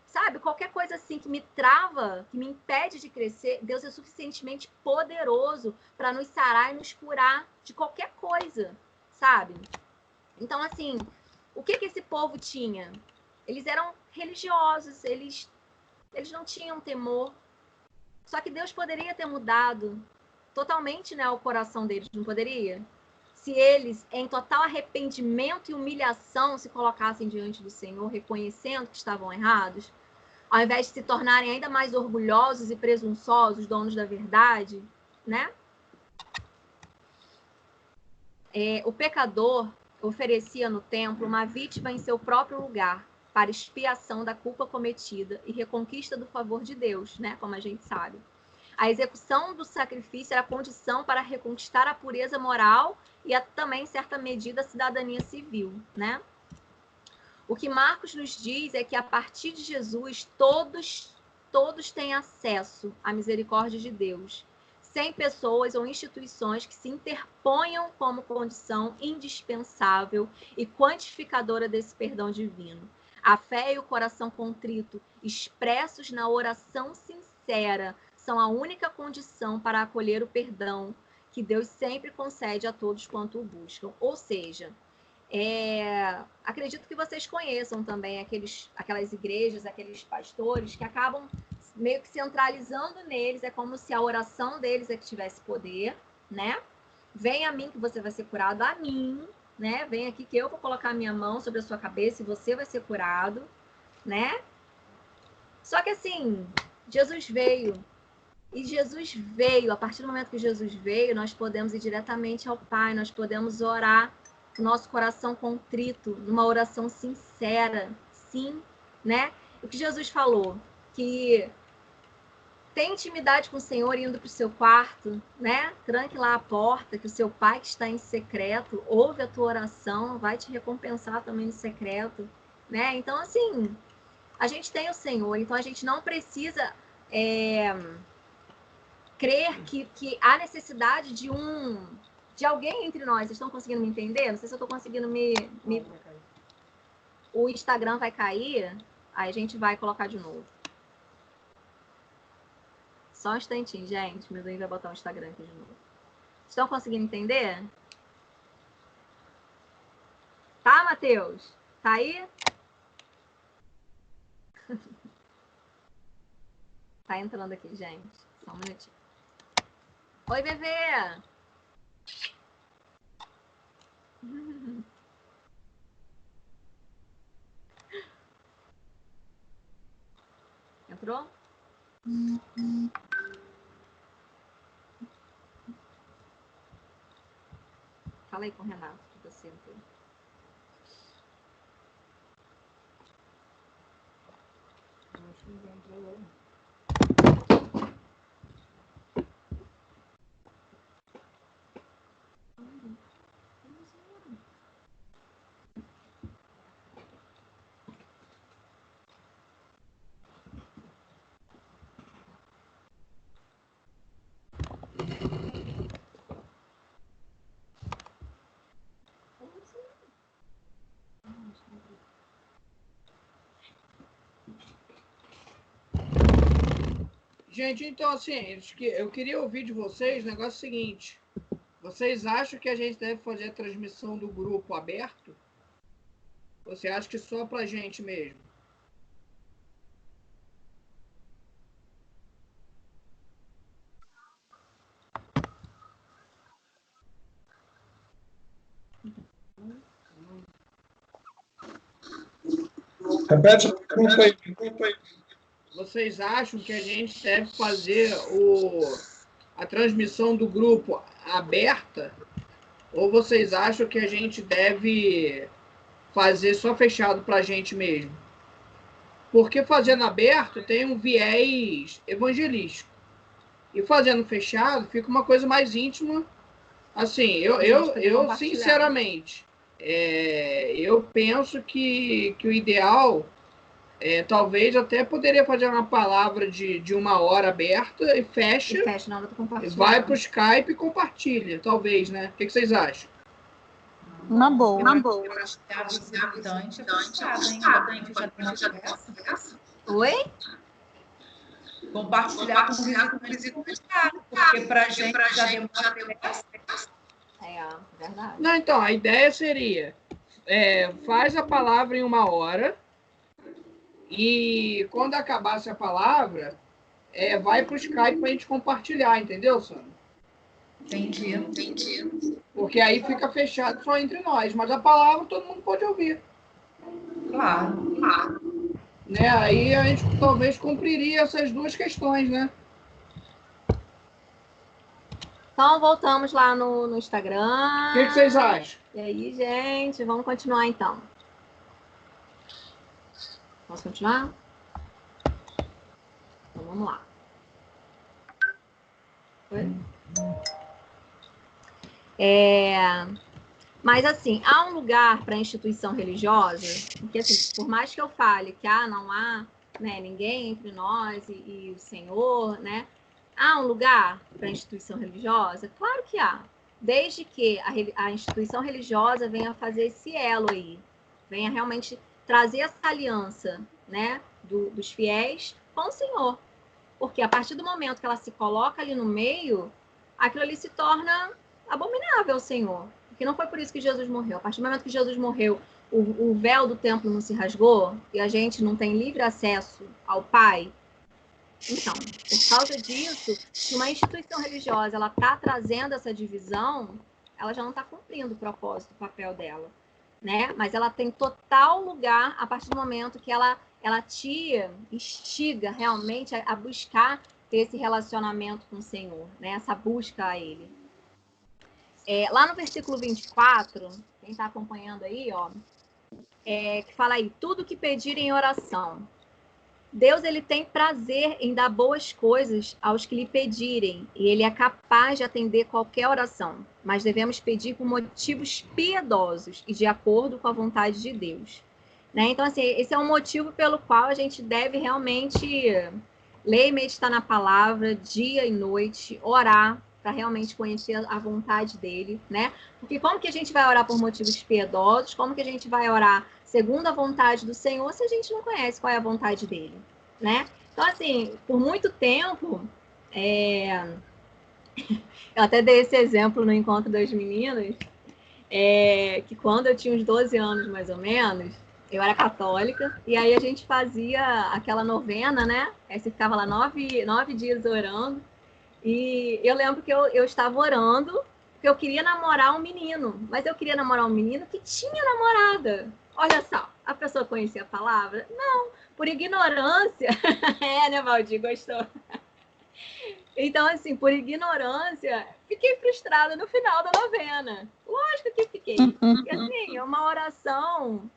S1: sabe? Qualquer coisa assim que me trava, que me impede de crescer, Deus é suficientemente poderoso para nos sarar e nos curar de qualquer coisa, sabe? Então, assim, o que esse povo tinha? Eles eram religiosos, eles não tinham temor. Só que Deus poderia ter mudado totalmente, né, o coração deles, não poderia? Se eles, em total arrependimento e humilhação, se colocassem diante do Senhor, reconhecendo que estavam errados, ao invés de se tornarem ainda mais orgulhosos e presunçosos, donos da verdade, né? O pecador oferecia no templo uma vítima em seu próprio lugar, para expiação da culpa cometida e reconquista do favor de Deus, né? Como a gente sabe. A execução do sacrifício era a condição para reconquistar a pureza moral e também, em certa medida, a cidadania civil, né? O que Marcos nos diz é que, a partir de Jesus, todos têm acesso à misericórdia de Deus, sem pessoas ou instituições que se interponham como condição indispensável e quantificadora desse perdão divino. A fé e o coração contrito, expressos na oração sincera, são a única condição para acolher o perdão que Deus sempre concede a todos quanto o buscam. Ou seja, acredito que vocês conheçam também aquelas igrejas, aqueles pastores que acabam meio que centralizando neles, é como se a oração deles é que tivesse poder, né? Vem a mim que você vai ser curado, a mim, né? Vem aqui que eu vou colocar a minha mão sobre a sua cabeça e você vai ser curado, né? Só que assim, Jesus veio, a partir do momento que Jesus veio, nós podemos ir diretamente ao Pai, nós podemos orar o nosso coração contrito, numa oração sincera, sim, né? O que Jesus falou, que tem intimidade com o Senhor indo para o seu quarto, né? Tranque lá a porta, que o seu Pai que está em secreto ouve a tua oração, vai te recompensar também no secreto, né? Então, assim, a gente tem o Senhor, então a gente não precisa crer que há necessidade de alguém entre nós. Vocês estão conseguindo me entender? Não sei se eu estou conseguindo O Instagram vai cair, aí a gente vai colocar de novo. Só um instantinho, gente. Meu Deus vai botar o Instagram aqui de novo. Estão conseguindo entender? Tá, Matheus? Tá aí? Tá entrando aqui, gente. Só um minutinho. Oi, bebê! Entrou? Fala aí com o Renato, que você entrou.
S2: Acho que não entrou, não. Gente, então, assim, eu queria ouvir de vocês o negócio seguinte. Vocês acham que a gente deve fazer a transmissão do grupo aberto? Você acha que só pra gente mesmo?
S4: Repete a pergunta aí.
S2: Vocês acham que a gente deve fazer a transmissão do grupo aberta? Ou vocês acham que a gente deve fazer só fechado pra gente mesmo? Porque fazendo aberto tem um viés evangelístico. E fazendo fechado fica uma coisa mais íntima. Assim, eu sinceramente, eu penso que o ideal talvez até poderia fazer uma palavra de 1 hora aberta e fecha,
S1: na hora do compartilhar.
S2: vai para o Skype e compartilha, talvez, né? O que vocês acham?
S5: Uma boa.
S3: Eu acho que é importante
S1: Oi?
S3: compartilhar com o vizinho, porque para a gente já demora.
S1: Verdade.
S2: Não, então, a ideia seria faz a palavra em 1 hora e quando acabasse a palavra, vai para o Skype para a gente compartilhar, entendeu, Sandra?
S3: Entendi.
S2: Porque aí fica fechado só entre nós, mas a palavra todo mundo pode ouvir.
S3: Claro.
S2: Né? Aí a gente talvez cumpriria essas duas questões, né?
S1: Então, voltamos lá no Instagram.
S2: O que vocês acham?
S1: E aí, gente, vamos continuar então. Posso continuar? Então, vamos lá. Oi? Mas, assim, há um lugar para a instituição religiosa, porque, assim, por mais que eu fale que não há, né, ninguém entre nós e o Senhor, né? Há um lugar para a instituição religiosa? Claro que há. Desde que a instituição religiosa venha fazer esse elo aí, venha realmente trazer essa aliança, né, dos fiéis com o Senhor. Porque a partir do momento que ela se coloca ali no meio, aquilo ali se torna abominável ao Senhor. Porque não foi por isso que Jesus morreu. A partir do momento que Jesus morreu, o véu do templo não se rasgou e a gente não tem livre acesso ao Pai. Então, por causa disso, se uma instituição religiosa ela está trazendo essa divisão, ela já não está cumprindo o propósito, o papel dela, né? Mas ela tem total lugar a partir do momento que ela te instiga realmente a buscar ter esse relacionamento com o Senhor, né? Essa busca a Ele. Lá no versículo 24, quem está acompanhando aí, ó, que fala aí, tudo que pedirem em oração. Deus, ele tem prazer em dar boas coisas aos que lhe pedirem, e ele é capaz de atender qualquer oração, mas devemos pedir por motivos piedosos e de acordo com a vontade de Deus. Né? Então, assim, esse é um motivo pelo qual a gente deve realmente ler e meditar na palavra dia e noite, orar para realmente conhecer a vontade dele, né? Porque como que a gente vai orar por motivos piedosos? Como que a gente vai orar segundo a vontade do Senhor se a gente não conhece qual é a vontade dele, né? Então, assim, por muito tempo, eu até dei esse exemplo no Encontro das Meninas, que quando eu tinha uns 12 anos, mais ou menos, eu era católica, e aí a gente fazia aquela novena, né? Aí você ficava lá 9 dias orando, e eu lembro que eu estava orando, porque eu queria namorar um menino, mas eu queria namorar um menino que tinha namorada. Olha só, a pessoa conhecia a palavra? Não, por ignorância. Né, Valdir? Gostou? Então, assim, por ignorância, fiquei frustrada no final da novena. Lógico que fiquei. Porque, assim, é uma oração,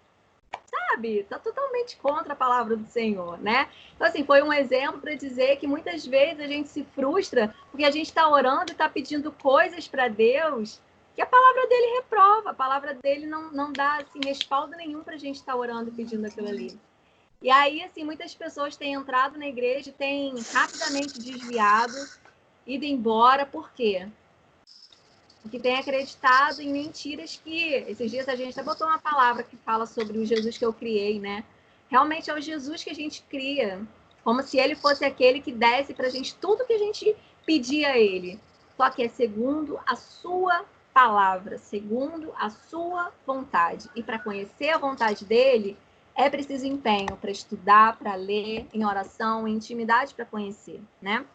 S1: sabe? Tá totalmente contra a palavra do Senhor, né? Então, assim, foi um exemplo para dizer que muitas vezes a gente se frustra porque a gente está orando e está pedindo coisas para Deus que a palavra dele reprova, a palavra dele não dá assim, respaldo nenhum para a gente estar orando e pedindo aquilo ali. E aí, assim, muitas pessoas têm entrado na igreja e têm rapidamente desviado, ido embora. Por quê? Porque têm acreditado em mentiras que... Esses dias a gente até botou uma palavra que fala sobre o Jesus que eu criei, né? Realmente é o Jesus que a gente cria. Como se ele fosse aquele que desse para a gente tudo que a gente pedia a ele. Só que é segundo a sua palavra, segundo a sua vontade. E para conhecer a vontade dele, é preciso empenho para estudar, para ler, em oração, em intimidade para conhecer, né?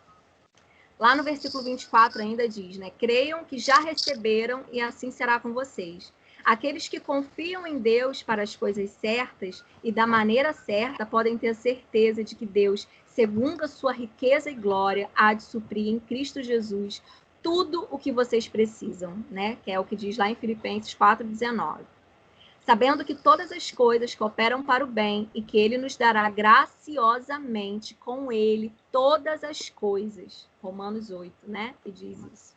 S1: Lá no versículo 24 ainda diz, né? Creiam que já receberam e assim será com vocês. Aqueles que confiam em Deus para as coisas certas e da maneira certa podem ter certeza de que Deus, segundo a sua riqueza e glória, há de suprir em Cristo Jesus tudo o que vocês precisam, né? Que é o que diz lá em Filipenses 4,19. Sabendo que todas as coisas cooperam para o bem e que ele nos dará graciosamente com ele todas as coisas. Romanos 8, né? Que diz isso.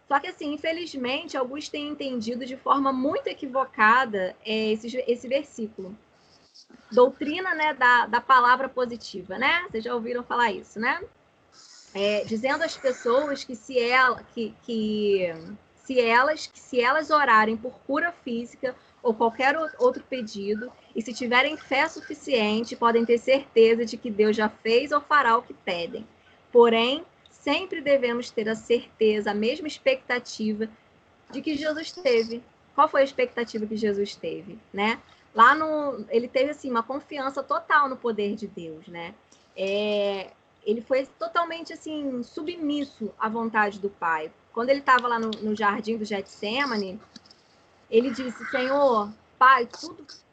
S1: Só que, assim, infelizmente, alguns têm entendido de forma muito equivocada esse versículo. Doutrina, né, da palavra positiva, né? Vocês já ouviram falar isso, né? Dizendo às pessoas que se elas orarem por cura física ou qualquer outro pedido, e se tiverem fé suficiente, podem ter certeza de que Deus já fez ou fará o que pedem. Porém, sempre devemos ter a certeza, a mesma expectativa de que Jesus teve. Qual foi a expectativa que Jesus teve, né? Ele teve, assim, uma confiança total no poder de Deus, né? Ele foi totalmente, assim, submisso à vontade do Pai. Quando ele estava lá no jardim do Getsêmani, ele disse, Senhor, Pai,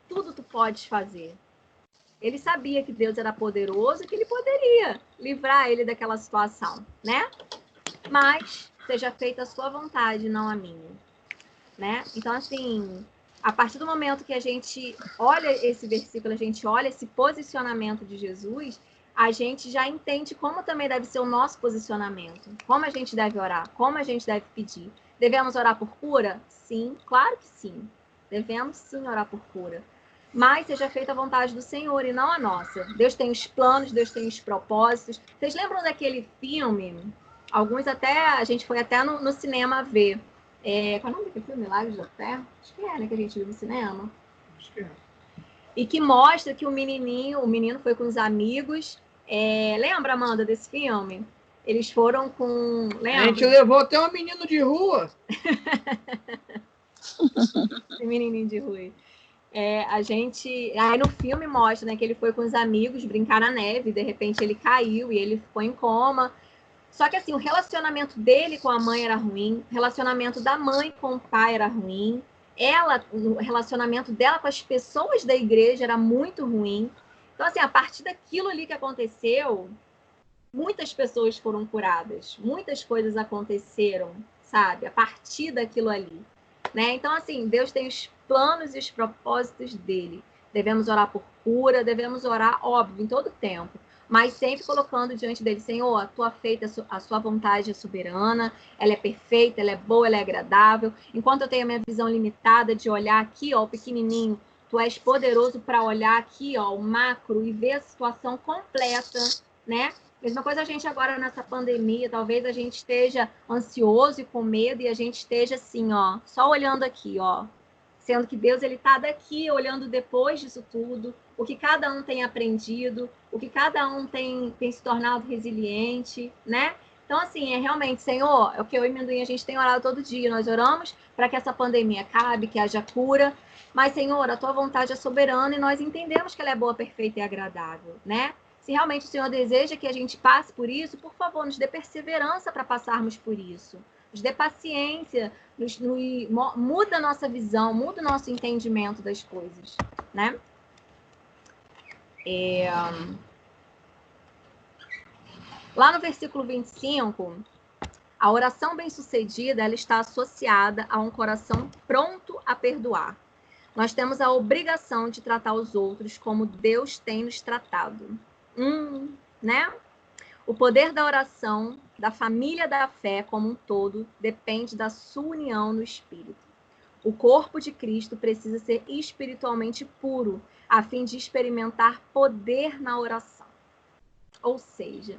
S1: tudo tu podes fazer. Ele sabia que Deus era poderoso e que ele poderia livrar ele daquela situação, né? Mas seja feita a sua vontade, não a minha, né? Então, assim, a partir do momento que a gente olha esse versículo, a gente olha esse posicionamento de Jesus, a gente já entende como também deve ser o nosso posicionamento, como a gente deve orar, como a gente deve pedir. Devemos orar por cura? Sim, claro que sim. Devemos sim orar por cura. Mas seja feita a vontade do Senhor e não a nossa. Deus tem os planos, Deus tem os propósitos. Vocês lembram daquele filme? Alguns até, a gente foi até no cinema ver. Qual é o nome daquele filme? Milagres da Fé? Acho que né? Que a gente viu no cinema.
S2: Acho que é.
S1: E que mostra que o menino foi com os amigos. Lembra, Amanda, desse filme? Eles foram com... Lembra?
S2: A gente levou até um menino de rua.
S1: Esse menininho de rua. Aí no filme mostra, né, que ele foi com os amigos brincar na neve, de repente ele caiu e ele ficou em coma. Só que assim, o relacionamento dele com a mãe era ruim, o relacionamento da mãe com o pai era ruim, o relacionamento dela com as pessoas da igreja era muito ruim. Então, assim, a partir daquilo ali que aconteceu, muitas pessoas foram curadas, muitas coisas aconteceram, sabe? A partir daquilo ali, né? Então, assim, Deus tem os planos e os propósitos dele. Devemos orar por cura, devemos orar, óbvio, em todo tempo, mas sempre colocando diante dele, Senhor, a sua vontade é soberana, ela é perfeita, ela é boa, ela é agradável. Enquanto eu tenho a minha visão limitada de olhar aqui, ó, o pequenininho, tu és poderoso para olhar aqui, ó, o macro e ver a situação completa, né? Mesma coisa a gente agora nessa pandemia, talvez a gente esteja ansioso e com medo e a gente esteja assim, ó, só olhando aqui, ó, sendo que Deus, ele tá daqui olhando depois disso tudo, o que cada um tem aprendido, o que cada um tem se tornado resiliente, né? Então, assim, realmente, Senhor, é o que eu e Amendoim, a gente tem orado todo dia, nós oramos para que essa pandemia acabe, que haja cura, mas, Senhor, a tua vontade é soberana e nós entendemos que ela é boa, perfeita e agradável, né? Se realmente o Senhor deseja que a gente passe por isso, por favor, nos dê perseverança para passarmos por isso. Nos dê paciência, muda a nossa visão, muda o nosso entendimento das coisas, né? Lá no versículo 25, a oração bem-sucedida, ela está associada a um coração pronto a perdoar. Nós temos a obrigação de tratar os outros como Deus tem nos tratado. Né? O poder da oração, da família da fé como um todo, depende da sua união no Espírito. O corpo de Cristo precisa ser espiritualmente puro, a fim de experimentar poder na oração. Ou seja,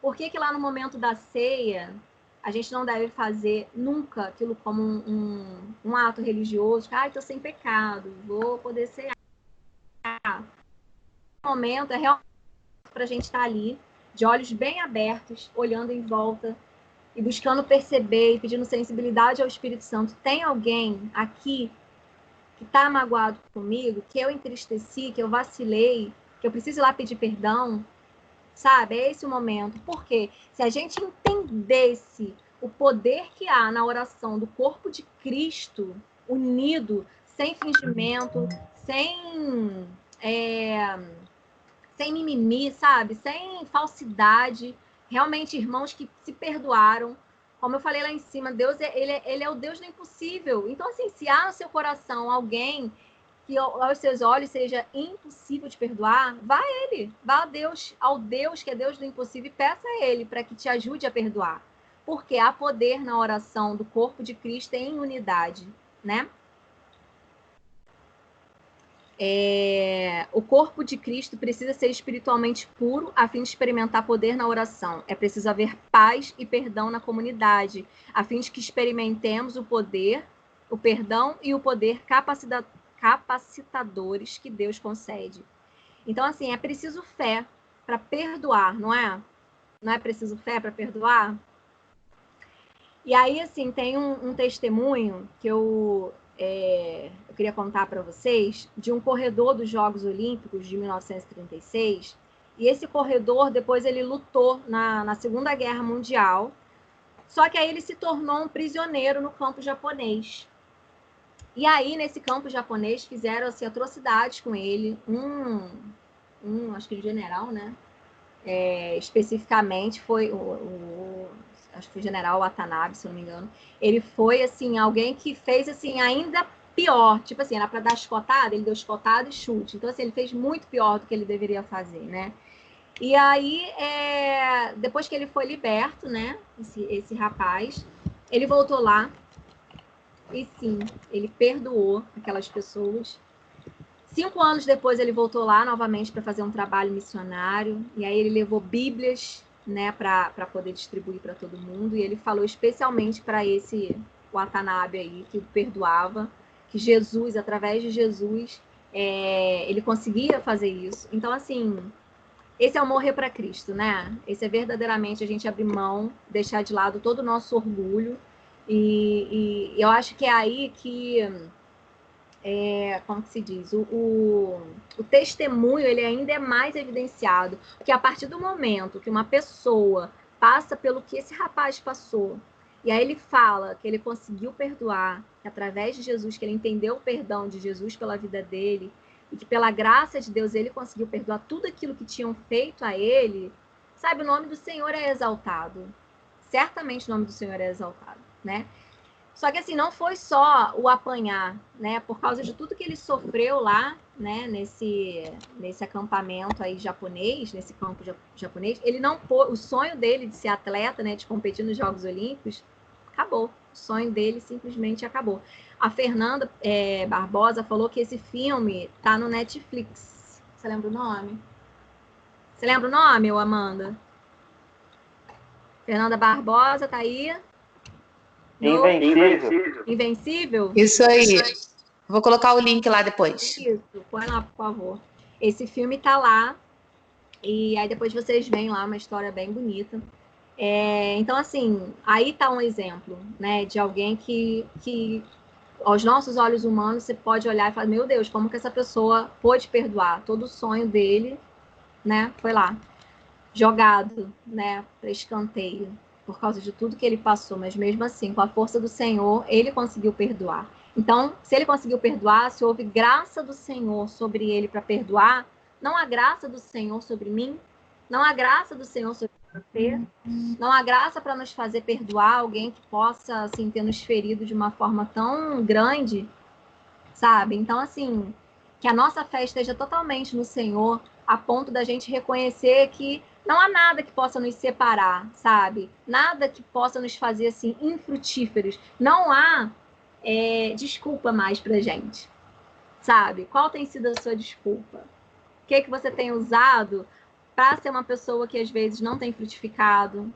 S1: por que lá no momento da ceia, a gente não deve fazer nunca aquilo como um ato religioso? Estou sem pecado, vou poder cear. No momento, é realmente para a gente estar ali, de olhos bem abertos, olhando em volta e buscando perceber e pedindo sensibilidade ao Espírito Santo. Tem alguém aqui que está magoado comigo, que eu entristeci, que eu vacilei, que eu preciso ir lá pedir perdão? Sabe? É esse o momento. Porque se a gente entendesse o poder que há na oração do corpo de Cristo, unido, sem fingimento, sem mimimi, sabe? Sem falsidade. Realmente, irmãos que se perdoaram. Como eu falei lá em cima, Deus ele é o Deus do impossível. Então, assim, se há no seu coração alguém que aos seus olhos seja impossível de perdoar, vá a Ele, vá ao Deus que é Deus do impossível e peça a Ele para que te ajude a perdoar. Porque há poder na oração do corpo de Cristo em unidade, né? O corpo de Cristo precisa ser espiritualmente puro a fim de experimentar poder na oração. É preciso haver paz e perdão na comunidade, a fim de que experimentemos o poder, o perdão e o poder capacitadores que Deus concede. Então, assim, é preciso fé para perdoar, não é? Não é preciso fé para perdoar? E aí, assim, tem um testemunho que eu queria contar para vocês de um corredor dos Jogos Olímpicos de 1936. E esse corredor, depois ele lutou na Segunda Guerra Mundial, só que aí ele se tornou um prisioneiro no campo japonês. E aí, nesse campo japonês, fizeram assim, atrocidades com ele. Acho que o general, né? Especificamente foi acho que foi o general Watanabe, se não me engano. Ele foi, assim, alguém que fez, assim, ainda pior. Tipo assim, era para dar escotada, ele deu escotada e chute. Então, assim, ele fez muito pior do que ele deveria fazer, né? E aí, depois que ele foi liberto, né? Esse rapaz, ele voltou lá. E sim, ele perdoou aquelas pessoas. 5 anos depois, ele voltou lá novamente para fazer um trabalho missionário. E aí ele levou Bíblias, né, para poder distribuir para todo mundo. E ele falou especialmente para esse Watanabe aí, que o perdoava, que Jesus, através de Jesus, ele conseguia fazer isso. Então, assim, esse é o morrer para Cristo, né? Esse é verdadeiramente a gente abrir mão, deixar de lado todo o nosso orgulho. E eu acho que é aí que, como que se diz, o testemunho ele ainda é mais evidenciado, porque a partir do momento que uma pessoa passa pelo que esse rapaz passou, e aí ele fala que ele conseguiu perdoar, que através de Jesus, que ele entendeu o perdão de Jesus pela vida dele, e que pela graça de Deus ele conseguiu perdoar tudo aquilo que tinham feito a ele, sabe, o nome do Senhor é exaltado. Certamente o nome do Senhor é exaltado, né? Só que assim, não foi só o apanhar, né? Por causa de tudo que ele sofreu lá, né? Nesse acampamento aí japonês, nesse campo japonês, ele não o sonho dele de ser atleta, né? De competir nos Jogos Olímpicos, acabou. O sonho dele simplesmente acabou. A Fernanda Barbosa falou que esse filme tá no Netflix. Você lembra o nome? Você lembra o nome, Amanda? Fernanda Barbosa, tá aí?
S6: Invencível.
S1: Invencível?
S3: Isso aí. Vou colocar o link lá depois.
S1: Isso, põe lá, por favor. Esse filme tá lá, e aí depois vocês veem lá uma história bem bonita. Então, assim, aí tá um exemplo, né, de alguém que aos nossos olhos humanos, você pode olhar e falar, meu Deus, como que essa pessoa pôde perdoar? Todo o sonho dele, né, foi lá, jogado, né, para escanteio, por causa de tudo que ele passou, mas mesmo assim, com a força do Senhor, ele conseguiu perdoar. Então, se ele conseguiu perdoar, se houve graça do Senhor sobre ele para perdoar, não há graça do Senhor sobre mim, não há graça do Senhor sobre você, não há graça para nos fazer perdoar alguém que possa, assim, ter nos ferido de uma forma tão grande, sabe? Então, assim, que a nossa fé esteja totalmente no Senhor, a ponto da gente reconhecer que não há nada que possa nos separar, sabe? Nada que possa nos fazer, assim, infrutíferos. Não há desculpa mais pra gente, sabe? Qual tem sido a sua desculpa? O que você tem usado para ser uma pessoa que às vezes não tem frutificado,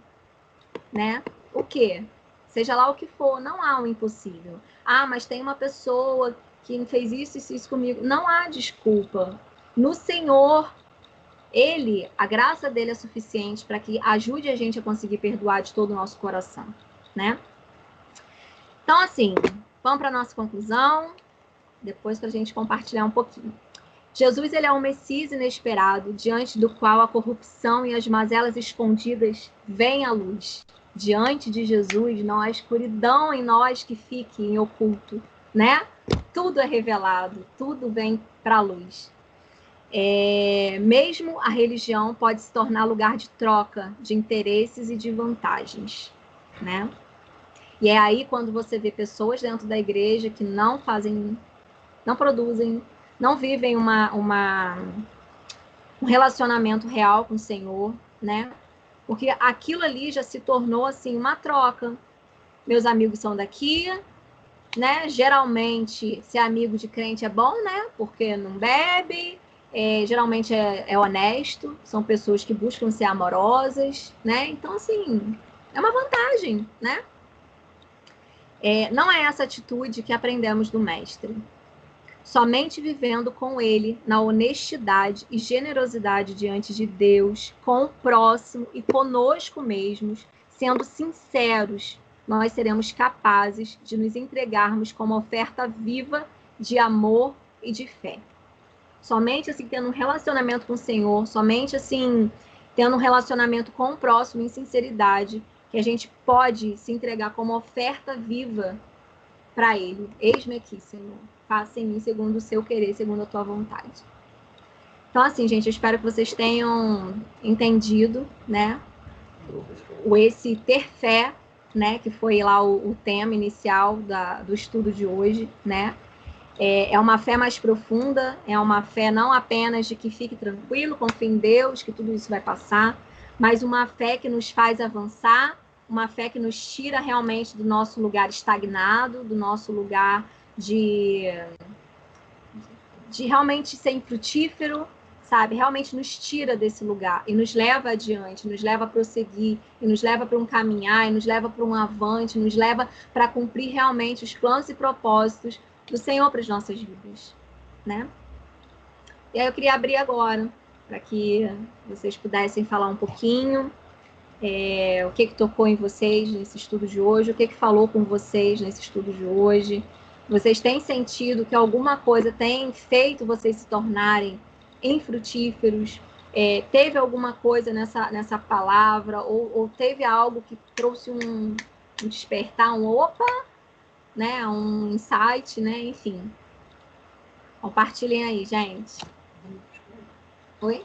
S1: né? O quê? Seja lá o que for, não há um impossível. Ah, mas tem uma pessoa que fez isso comigo. Não há desculpa. No Senhor, a graça dele é suficiente para que ajude a gente a conseguir perdoar de todo o nosso coração, né? Então, assim, vamos para a nossa conclusão, depois para a gente compartilhar um pouquinho. Jesus, ele é um Messias inesperado, diante do qual a corrupção e as mazelas escondidas vêm à luz. Diante de Jesus, não há escuridão em nós que fique em oculto, né? Tudo é revelado, tudo vem para a luz. Mesmo a religião pode se tornar lugar de troca de interesses e de vantagens, né? E é aí quando você vê pessoas dentro da igreja que não produzem, não vivem um relacionamento real com o Senhor, né? Porque aquilo ali já se tornou, assim, uma troca. Meus amigos são daqui, né? Geralmente, ser amigo de crente é bom, né? Porque não bebe, geralmente é honesto, são pessoas que buscam ser amorosas, né? Então, assim, é uma vantagem, né? Não é essa atitude que aprendemos do Mestre. Somente vivendo com ele na honestidade e generosidade diante de Deus, com o próximo e conosco mesmos, sendo sinceros, nós seremos capazes de nos entregarmos como oferta viva de amor e de fé. Somente assim, tendo um relacionamento com o Senhor, somente assim, tendo um relacionamento com o próximo em sinceridade, que a gente pode se entregar como oferta viva para ele. Eis-me aqui, Senhor. Faça em mim segundo o seu querer, segundo a tua vontade. Então, assim, gente, eu espero que vocês tenham entendido, né? Esse ter fé, né? Que foi lá o tema inicial do estudo de hoje, né? É uma fé mais profunda, é uma fé não apenas de que fique tranquilo, confie em Deus, que tudo isso vai passar, mas uma fé que nos faz avançar, uma fé que nos tira realmente do nosso lugar estagnado, do nosso lugar de realmente ser infrutífero, sabe? Realmente nos tira desse lugar e nos leva adiante, nos leva a prosseguir, e nos leva para um caminhar, e nos leva para um avante, nos leva para cumprir realmente os planos e propósitos do Senhor para as nossas vidas, né? E aí eu queria abrir agora para que vocês pudessem falar um pouquinho o que tocou em vocês nesse estudo de hoje, o que falou com vocês nesse estudo de hoje. Vocês têm sentido que alguma coisa tem feito vocês se tornarem infrutíferos? Teve alguma coisa nessa palavra, ou teve algo que trouxe um despertar, né, um insight, né, enfim. Compartilhem aí, gente. Oi?